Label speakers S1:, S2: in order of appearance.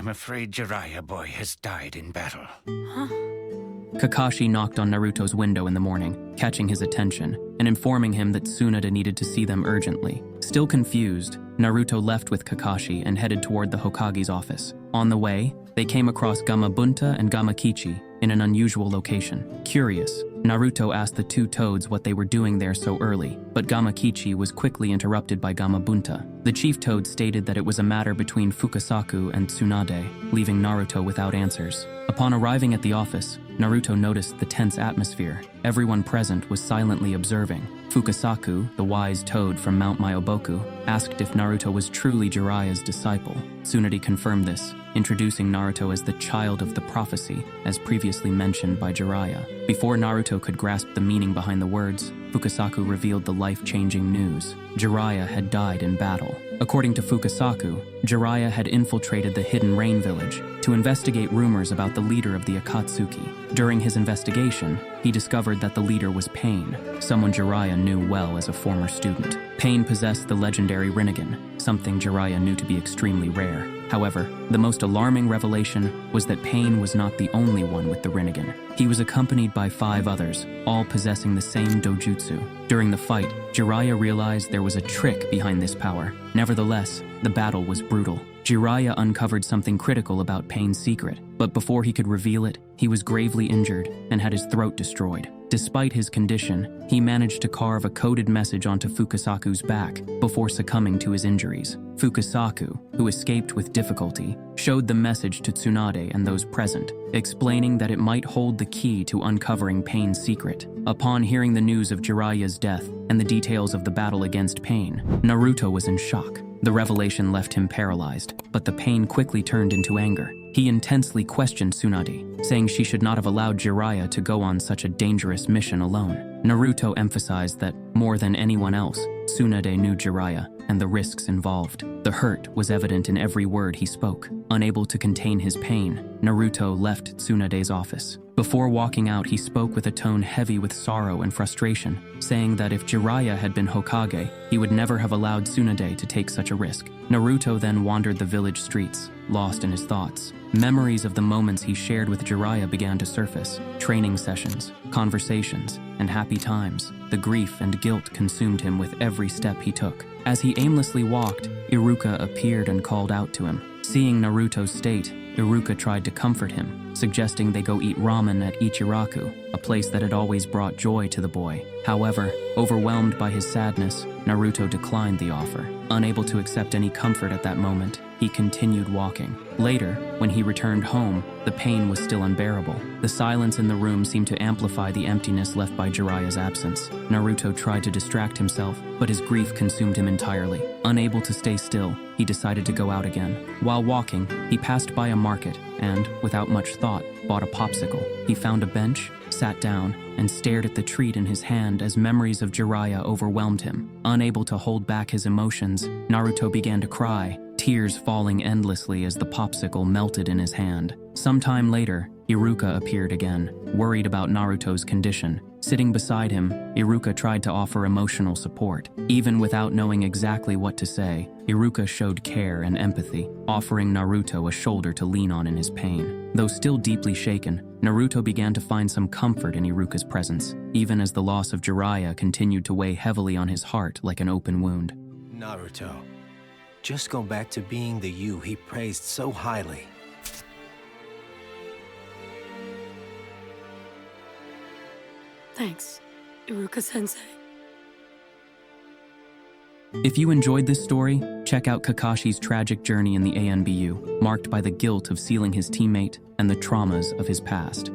S1: I'm afraid Jiraiya-boy has died in battle.
S2: Huh?
S3: Kakashi knocked on Naruto's window in the morning, catching his attention and informing him that Tsunade needed to see them urgently. Still confused, Naruto left with Kakashi and headed toward the Hokage's office. On the way, they came across Gamabunta and Gamakichi in an unusual location. Curious, Naruto asked the two toads what they were doing there so early, but Gamakichi was quickly interrupted by Gamabunta. The chief toad stated that it was a matter between Fukasaku and Tsunade, leaving Naruto without answers. Upon arriving at the office, Naruto noticed the tense atmosphere. Everyone present was silently observing. Fukasaku, the wise toad from Mount Myoboku, asked if Naruto was truly Jiraiya's disciple. Tsunade confirmed this, introducing Naruto as the child of the prophecy, as previously mentioned by Jiraiya. Before Naruto could grasp the meaning behind the words, Fukasaku revealed the life-changing news. Jiraiya had died in battle. According to Fukasaku, Jiraiya had infiltrated the Hidden Rain Village to investigate rumors about the leader of the Akatsuki. During his investigation, he discovered that the leader was Pain, someone Jiraiya knew well as a former student. Pain possessed the legendary Rinnegan, something Jiraiya knew to be extremely rare. However, the most alarming revelation was that Pain was not the only one with the Rinnegan. He was accompanied by 5 others, all possessing the same dojutsu. During the fight, Jiraiya realized there was a trick behind this power. Nevertheless, the battle was brutal. Jiraiya uncovered something critical about Pain's secret, but before he could reveal it, he was gravely injured and had his throat destroyed. Despite his condition, he managed to carve a coded message onto Fukasaku's back before succumbing to his injuries. Fukasaku, who escaped with difficulty, showed the message to Tsunade and those present, explaining that it might hold the key to uncovering Pain's secret. Upon hearing the news of Jiraiya's death and the details of the battle against Pain, Naruto was in shock. The revelation left him paralyzed, but the pain quickly turned into anger. He intensely questioned Tsunade, saying she should not have allowed Jiraiya to go on such a dangerous mission alone. Naruto emphasized that, more than anyone else, Tsunade knew Jiraiya and the risks involved. The hurt was evident in every word he spoke. Unable to contain his pain, Naruto left Tsunade's office. Before walking out, he spoke with a tone heavy with sorrow and frustration, saying that if Jiraiya had been Hokage, he would never have allowed Tsunade to take such a risk. Naruto then wandered the village streets, lost in his thoughts. Memories of the moments he shared with Jiraiya began to surface. Training sessions, conversations, and happy times. The grief and guilt consumed him with every step he took. As he aimlessly walked, Iruka appeared and called out to him. Seeing Naruto's state, Iruka tried to comfort him, suggesting they go eat ramen at Ichiraku, a place that had always brought joy to the boy. However, overwhelmed by his sadness, Naruto declined the offer. Unable to accept any comfort at that moment, he continued walking. Later, when he returned home, the pain was still unbearable. The silence in the room seemed to amplify the emptiness left by Jiraiya's absence. Naruto tried to distract himself, but his grief consumed him entirely. Unable to stay still, he decided to go out again. While walking, he passed by a market and, without much thought, bought a popsicle. He found a bench, sat down, and stared at the treat in his hand as memories of Jiraiya overwhelmed him. Unable to hold back his emotions, Naruto began to cry, tears falling endlessly as the popsicle melted in his hand. Sometime later, Iruka appeared again, worried about Naruto's condition. Sitting beside him, Iruka tried to offer emotional support. Even without knowing exactly what to say, Iruka showed care and empathy, offering Naruto a shoulder to lean on in his pain. Though still deeply shaken, Naruto began to find some comfort in Iruka's presence, even as the loss of Jiraiya continued to weigh heavily on his heart like an open wound.
S4: Naruto, just go back to being the you he praised so highly.
S2: Thanks, Iruka-sensei.
S3: If you enjoyed this story, check out Kakashi's tragic journey in the ANBU, marked by the guilt of sealing his teammate and the traumas of his past.